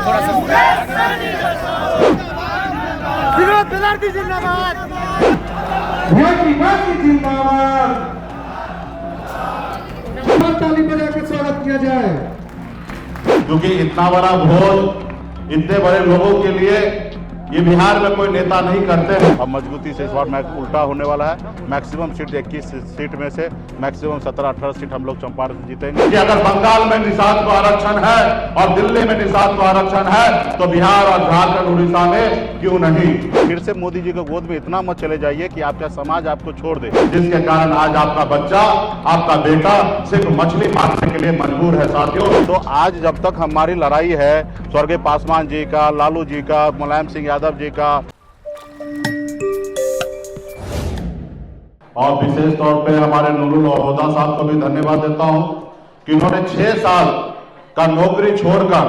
थोड़ा सा विनोद बेलार्दी जिंदाबाद, जिंदाबाद। ताली बजा के स्वागत किया जाए। क्योंकि इतना बड़ा भोज इतने बड़े लोगों के लिए ये बिहार में कोई नेता नहीं करते हैं। अब मजबूती से इस बार उल्टा होने वाला है। मैक्सिमम सीट 21 सीट में से मैक्सिमम 17-18 सीट हम लोग चंपारण से जीतेंगे। कि अगर बंगाल में निषाद को आरक्षण है और दिल्ली में निषाद को आरक्षण है तो बिहार और झारखंड उड़ीसा में क्यों नहीं। फिर से मोदी जी के गोद में इतना मत चले जाइए कि आपका समाज आपको छोड़ दे, जिसके कारण आज आपका बच्चा, आपका बेटा सिर्फ मछली मारने के लिए मजबूर है। साथियों, तो आज जब तक हमारी लड़ाई है स्वर्गीय पासवान जी का, लालू जी का, मुलायम सिंह यादव जी का, और विशेष तौर पे हमारे नूरुल ओहदा साहब को भी धन्यवाद देता हूं कि उन्होंने 6 साल का नौकरी छोड़कर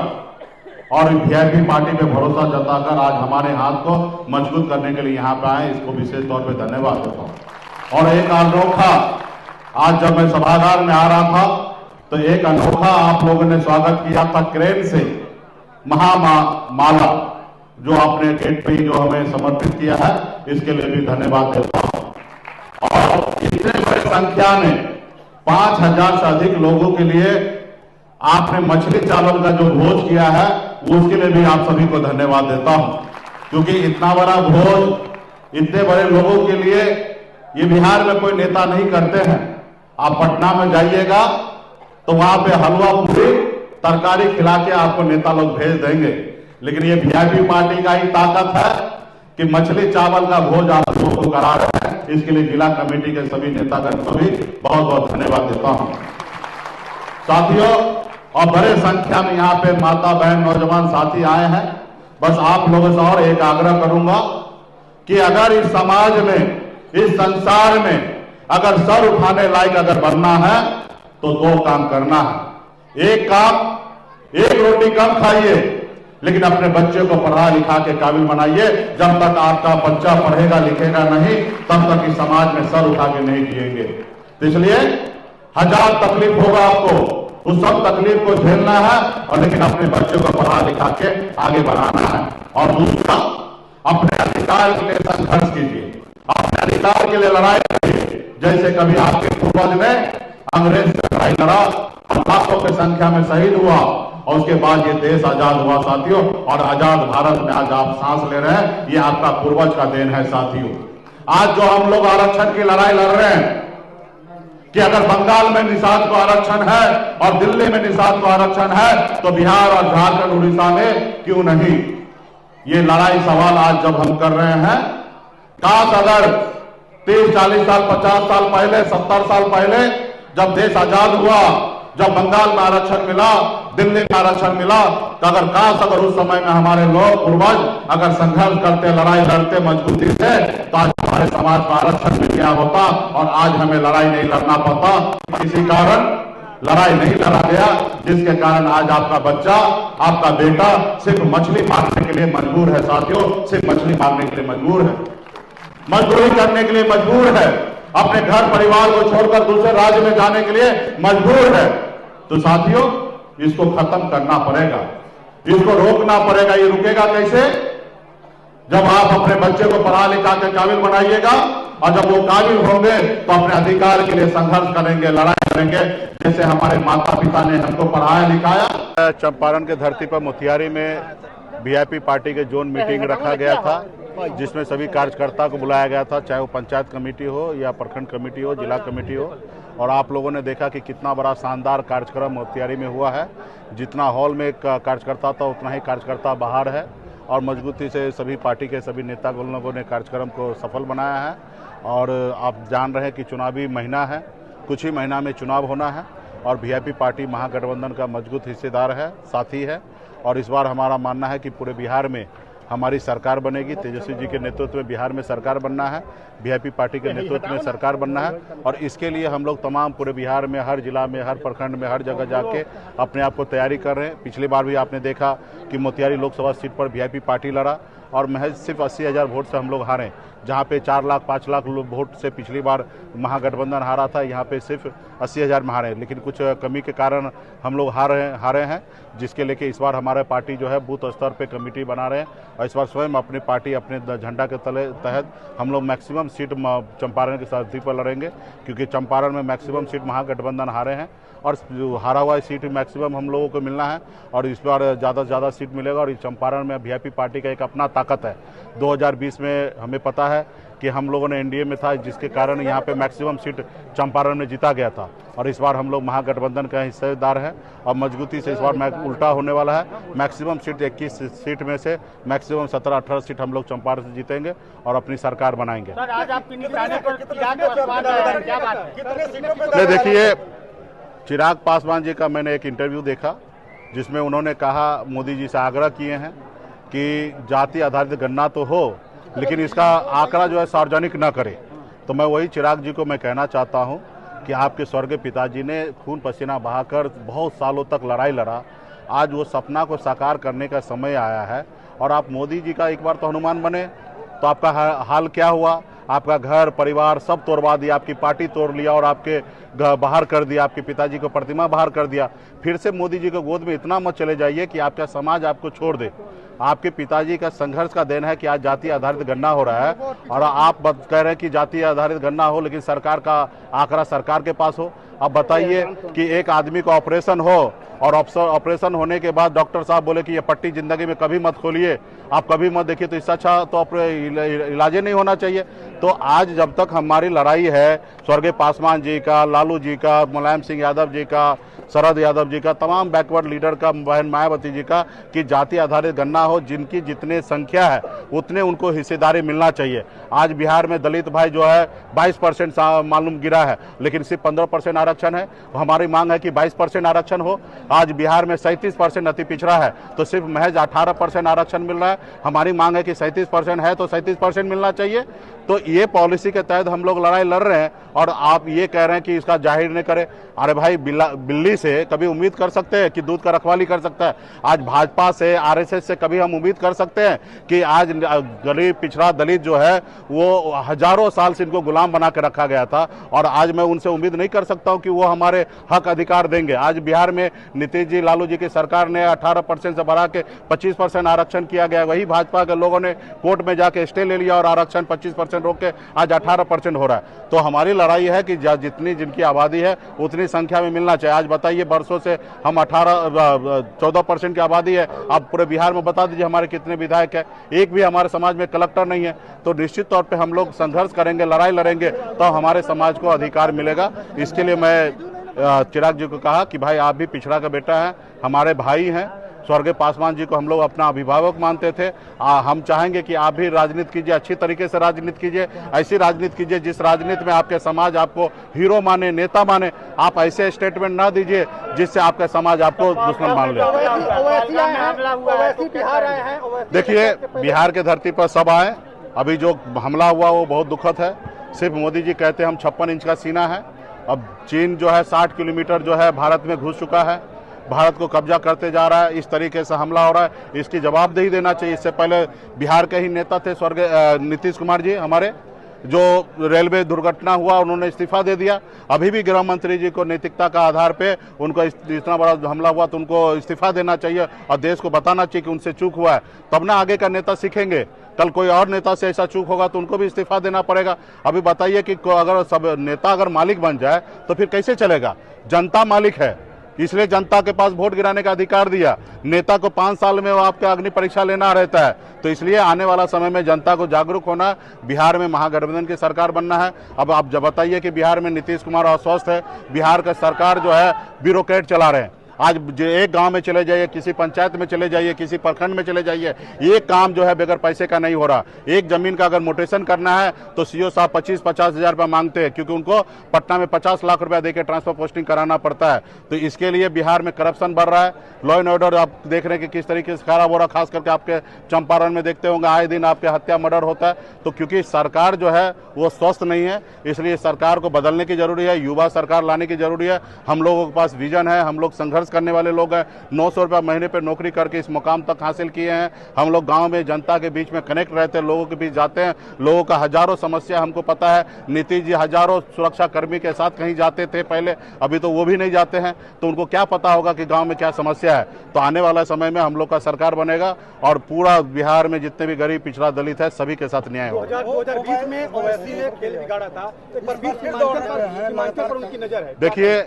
और वीआईपी पार्टी पे भरोसा जताकर आज हमारे हाथ को मजबूत करने के लिए यहाँ पे आए। इसको विशेष तौर पे धन्यवाद देता हूँ। और एक अनोखा, आज जब मैं सभागार में आ रहा था तो एक अनोखा आप लोगों ने स्वागत किया था क्रेन से, महामाला जो आपने गेट पे जो हमें समर्पित किया है, इसके लिए भी धन्यवाद देता हूं। और इतने बड़ी संख्या में 5000 से अधिक लोगों के लिए आपने मछली चावल का जो भोज किया है उसके लिए भी आप सभी को धन्यवाद देता हूं। क्योंकि इतना बड़ा भोज इतने बड़े लोगों के लिए ये बिहार में कोई नेता नहीं करते हैं। आप पटना में जाइएगा तो वहां पे हलवा पूरी तरकारी खिला के आपको नेता लोग भेज देंगे, लेकिन ये वीआईपी पार्टी का ही ताकत है कि मछली चावल का भोज आप लोगों को करा रहे हैं। इसके लिए जिला कमेटी के सभी नेतागण को भी बहुत बहुत धन्यवाद देता हूं। साथियों, और बड़े संख्या में यहाँ पे माता बहन नौजवान साथी आए हैं। बस आप लोगों से और एक आग्रह करूंगा कि अगर इस समाज में, इस संसार में अगर सर उठाने लायक अगर बनना है तो 2 काम करना है। एक काम, एक रोटी कम खाइए लेकिन अपने बच्चे को पढ़ा लिखा के काबिल बनाइए। जब तक आपका बच्चा पढ़ेगा लिखेगा नहीं तब तक इस समाज में सर उठा के नहीं जिएंगे। तो इसलिए 1000 तकलीफ होगा आपको, उस सब तकलीफ को झेलना है और लेकिन अपने बच्चों को पढ़ा लिखा के आगे बढ़ाना है। और दूसरा, अपने अधिकार के लिए संघर्ष कीजिए, अपने अधिकार के लिए लड़ाई कीजिए। जैसे कभी आपके पूर्वज ने अंग्रेज से लड़ाई लड़ा और लाखों की संख्या में शहीद हुआ और उसके बाद ये देश आजाद हुआ साथियों। और आजाद भारत में आज आप सांस ले रहे हैं, ये आपका पूर्वज का देन है साथियों। आज जो हम लोग आरक्षण की लड़ाई लड़ रहे हैं कि अगर बंगाल में निषाद को आरक्षण है और दिल्ली में निषाद को आरक्षण है तो बिहार और झारखंड उड़ीसा में क्यों नहीं। ये लड़ाई सवाल आज जब हम कर रहे हैं, काश अगर 30-40 साल, 50 साल पहले, 70 साल पहले जब देश आजाद हुआ, जब बंगाल में आरक्षण मिला, दिल्ली में आरक्षण मिला, तो अगर काश अगर उस समय में हमारे लोग पूर्वज अगर संघर्ष करते, लड़ाई लड़ते मजबूती से, तो आज हमारे समाज को आरक्षण मिल गया होता और आज हमें लड़ाई नहीं लड़ना पड़ता। किसी कारण लड़ाई नहीं लड़ा गया, जिसके कारण आज आपका बच्चा, आपका बेटा सिर्फ मछली मारने के लिए मजबूर है साथियों, सिर्फ मछली मारने के लिए मजबूर है, मजदूरी करने के लिए मजबूर है, अपने घर परिवार को छोड़कर दूसरे राज्य में जाने के लिए मजबूर है। तो साथियों, इसको खत्म करना पड़ेगा, इसको रोकना पड़ेगा। ये रुकेगा कैसे? जब आप अपने बच्चे को पढ़ा लिखा के काबिल बनाइएगा और जब वो काबिल होंगे तो अपने अधिकार के लिए संघर्ष करेंगे, लड़ाई करेंगे, जैसे हमारे माता पिता ने हमको पढ़ाया लिखाया। चंपारण के धरती पर मोतिहारी में वीआईपी पार्टी के जोन मीटिंग रखा गया था, जिसमें सभी कार्यकर्ता को बुलाया गया था, चाहे वो पंचायत कमेटी हो या प्रखंड कमेटी हो, जिला कमेटी हो। और आप लोगों ने देखा कि कितना बड़ा शानदार कार्यक्रम मोतिहारी में हुआ है। जितना हॉल में कार्यकर्ता था उतना ही कार्यकर्ता बाहर है और मजबूती से सभी पार्टी के सभी नेता लोगों ने कार्यक्रम को सफल बनाया है। और आप जान रहे हैं कि चुनावी महीना है, कुछ ही महीना में चुनाव होना है और वीआईपी पार्टी महागठबंधन का मजबूत हिस्सेदार है, साथी है। और इस बार हमारा मानना है कि पूरे बिहार में हमारी सरकार बनेगी। तेजस्वी जी के नेतृत्व में बिहार में सरकार बनना है, वीआईपी पार्टी के नेतृत्व में सरकार बनना है। और इसके लिए हम लोग तमाम पूरे बिहार में, हर जिला में, हर प्रखंड में, हर जगह जाके अपने आप को तैयारी कर रहे हैं। पिछली बार भी आपने देखा कि मोतिहारी लोकसभा सीट पर वीआईपी पार्टी लड़ा और महज सिर्फ 80,000 वोट से हम लोग हारे, जहाँ पे 4 लाख 5 लाख वोट से पिछली बार महागठबंधन हारा था, यहाँ पे सिर्फ 80,000 में हारे। लेकिन कुछ कमी के कारण हम लोग हारे हैं, जिसके लेके इस बार हमारे पार्टी जो है बूथ स्तर पे कमेटी बना रहे हैं और इस बार स्वयं अपनी पार्टी अपने झंडा के तहत हम लोग मैक्सिमम सीट चंपारण की धरती पर लड़ेंगे, क्योंकि चंपारण में मैक्सिमम सीट महागठबंधन हारे हैं और हारा हुआ सीट मैक्सिमम हम लोगों को मिलना है और इस बार ज़्यादा से ज़्यादा सीट मिलेगा। और इस चंपारण में वीआईपी पार्टी का एक अपना ताकत है। 2020 में हमें पता है कि हम लोगों ने एनडीए में था, जिसके कारण यहाँ पे मैक्सिमम सीट चंपारण में जीता गया था और इस बार हम लोग महागठबंधन का हिस्सेदार हैं और मजबूती से इस बार उल्टा होने वाला है। मैक्सिमम सीट 21 सीट में से मैक्सिमम 17-18 सीट हम लोग चंपारण से जीतेंगे और अपनी सरकार बनाएंगे। सर, आज आपकी निशाने पर चिराग पासवान है, क्या बात है? कितने सीटों पे? देखिए, चिराग पासवान जी का मैंने एक इंटरव्यू देखा जिसमें उन्होंने कहा, मोदी जी से आग्रह किए हैं कि जाति आधारित गणना तो हो लेकिन इसका आंकड़ा जो है सार्वजनिक न करे। तो मैं वही चिराग जी को मैं कहना चाहता हूं कि आपके स्वर्गीय पिताजी ने खून पसीना बहाकर बहुत सालों तक लड़ाई लड़ा, आज वो सपना को साकार करने का समय आया है और आप मोदी जी का एक बार तो हनुमान बने तो आपका हाल क्या हुआ? आपका घर परिवार सब तोड़वा दिया, आपकी पार्टी तोड़ लिया और आपके बाहर कर दिया, आपके पिताजी को प्रतिमा बाहर कर दिया। फिर से मोदी जी को गोद में इतना मत चले जाइए कि आपका समाज आपको छोड़ दे। आपके पिताजी का संघर्ष का देन है कि आज जाति आधारित गणना हो रहा है और आप कह रहे हैं कि जाति आधारित गणना हो लेकिन सरकार का आंकड़ा सरकार के पास हो। अब बताइए कि एक आदमी को ऑपरेशन हो और ऑपरेशन होने के बाद डॉक्टर साहब बोले कि ये पट्टी जिंदगी में कभी मत खोलिए, आप कभी मत देखिए, तो इससे अच्छा तो इलाज नहीं होना चाहिए। तो आज जब तक हमारी लड़ाई है स्वर्गीय पासवान जी का, लालू जी का, मुलायम सिंह यादव जी का, शरद यादव जी का, तमाम बैकवर्ड लीडर का, बहन मायावती जी का, कि जाति आधारित गणना हो, जिनकी जितने संख्या है उतने उनको हिस्सेदारी मिलना चाहिए। आज बिहार में दलित भाई जो है 22% मालूम गिरा है लेकिन सिर्फ 15% आरक्षण है। हमारी मांग है कि 22% आरक्षण हो। आज बिहार में 37% अति पिछड़ा है तो सिर्फ महज 18% आरक्षण मिल रहा है। हमारी मांग है कि 37% है तो 37% मिलना चाहिए। तो ये पॉलिसी के तहत हम लोग लड़ाई लड़ रहे हैं और आप ये कह रहे हैं कि इसका जाहिर नहीं करें। अरे भाई, बिल्ली से कभी उम्मीद कर सकते हैं कि दूध का रखवाली कर सकता है? आज भाजपा से, आरएसएस से कभी हम उम्मीद कर सकते हैं कि आज गरीब पिछड़ा दलित जो है वो हजारों साल से इनको गुलाम बना के रखा गया था और आज मैं उनसे उम्मीद नहीं कर सकता हूं कि वो हमारे हक अधिकार देंगे। आज बिहार में नीतीश जी, लालू जी की सरकार ने 18% से बढ़ा के 25% आरक्षण किया गया। वही भाजपा के लोगों ने कोर्ट में जाके स्टे ले लिया और आरक्षण 25% रोक के आज 18% हो रहा है। तो हमारी लड़ाई है कि जितनी जिनकी आबादी है उतनी संख्या में मिलना चाहिए। आज बताइए, बरसों से हम 14% की आबादी है, आप पूरे बिहार में बता दीजिए हमारे कितने विधायक है? एक भी हमारे समाज में कलेक्टर नहीं है। तो निश्चित तौर पे हम लोग संघर्ष करेंगे, लड़ाई लड़ेंगे तो हमारे समाज को अधिकार मिलेगा। इसके लिए मैं चिराग जी को कहा कि भाई, आप भी पिछड़ा का बेटा है, हमारे भाई हैं। स्वर्गीय पासवान जी को हम लोग अपना अभिभावक मानते थे। हम चाहेंगे कि आप भी राजनीति कीजिए, अच्छी तरीके से राजनीति कीजिए, ऐसी राजनीति कीजिए जिस राजनीति में आपके समाज आपको हीरो माने, नेता माने। आप ऐसे स्टेटमेंट ना दीजिए जिससे आपका समाज आपको दुश्मन मान ले। देखिए, बिहार के धरती पर सब आए। अभी जो हमला हुआ वो बहुत दुखद है। सिर्फ मोदी जी कहते हैं हम 56 इंच का सीना है। अब चीन जो है 60 किलोमीटर जो है भारत में घुस चुका है, भारत को कब्जा करते जा रहा है। इस तरीके से हमला हो रहा है, इसकी जवाबदेही देना चाहिए। इससे पहले बिहार के ही नेता थे स्वर्गीय नीतीश कुमार जी हमारे, जो रेलवे दुर्घटना हुआ उन्होंने इस्तीफा दे दिया। अभी भी गृह मंत्री जी को नैतिकता का आधार पे उनको इतना बड़ा हमला हुआ तो उनको इस्तीफा देना चाहिए और देश को बताना चाहिए कि उनसे चूक हुआ है, तब ना आगे का नेता सीखेंगे। कल कोई और नेता से ऐसा चूक होगा तो उनको भी इस्तीफा देना पड़ेगा। अभी बताइए कि अगर सब नेता अगर मालिक बन जाए तो फिर कैसे चलेगा? जनता मालिक है, इसलिए जनता के पास वोट गिराने का अधिकार दिया। नेता को 5 साल में वो आपका अग्नि परीक्षा लेना रहता है। तो इसलिए आने वाला समय में जनता को जागरूक होना, बिहार में महागठबंधन की सरकार बनना है। अब आप जब बताइए कि बिहार में नीतीश कुमार अस्वस्थ है, बिहार का सरकार जो है ब्यूरोक्रेट चला रहे हैं। आज एक गांव में चले जाइए, किसी पंचायत में चले जाइए, किसी प्रखंड में चले जाइए, ये काम जो है बगैर पैसे का नहीं हो रहा। एक जमीन का अगर मोटेशन करना है तो सीओ साहब 25-50 हजार रुपया मांगते हैं, क्योंकि उनको पटना में 50 लाख रुपया देकर ट्रांसफर पोस्टिंग कराना पड़ता है। तो इसके लिए बिहार में करप्शन बढ़ रहा है, लॉ एंड ऑर्डर आप देख रहे हैं कि किस तरीके से खराब हो रहा है। खास करके आपके चंपारण में देखते होंगे आए दिन आपके हत्या मर्डर होता है। तो क्योंकि सरकार जो है वो स्वस्थ नहीं है, इसलिए सरकार को बदलने की जरूरी है, युवा सरकार लाने की जरूरी है। हम लोगों के पास विजन है, हम लोग संघर्ष करने वाले लोग हैं। 900 रुपया महीने पे नौकरी करके इस मुकाम तक हासिल किए हैं। हम लोग गांव में जनता के बीच में कनेक्ट रहते हैं, लोगों के बीच जाते हैं, लोगों का हजारों समस्या हमको पता है। नीतीश जी हजारों सुरक्षा कर्मी के साथ कहीं जाते थे पहले, अभी तो वो भी नहीं जाते हैं, तो उनको क्या पता होगा कि गांव में क्या समस्या है। तो आने वाला समय में हम लोग का सरकार बनेगा और पूरा बिहार में जितने भी गरीब पिछड़ा दलित है सभी के साथ न्याय होगा। 2020 में ओवैसी ने खेल बिगाड़ा था, पर बीच सीमांचल पर उनकी नजर है। देखिए,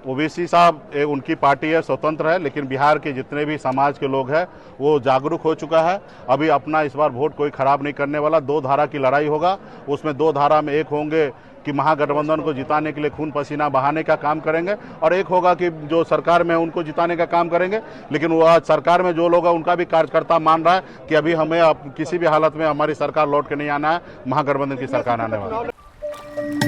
ओवैसी साहब उनकी पार्टी है, स्वतंत्र है, लेकिन बिहार के जितने भी समाज के लोग हैं वो जागरूक हो चुका है। अभी अपना इस बार वोट कोई खराब नहीं करने वाला। 2 धारा की लड़ाई होगा, उसमें 2 धारा में एक होंगे कि महागठबंधन को जिताने के लिए खून पसीना बहाने का काम करेंगे, और एक होगा कि जो सरकार में है उनको जिताने का काम करेंगे। लेकिन वो आज सरकार में जो लोग हैं उनका भी कार्यकर्ता मान रहा है कि अभी हमें किसी भी हालत में हमारी सरकार लौट के नहीं आना है, महागठबंधन की सरकार आने वाली है।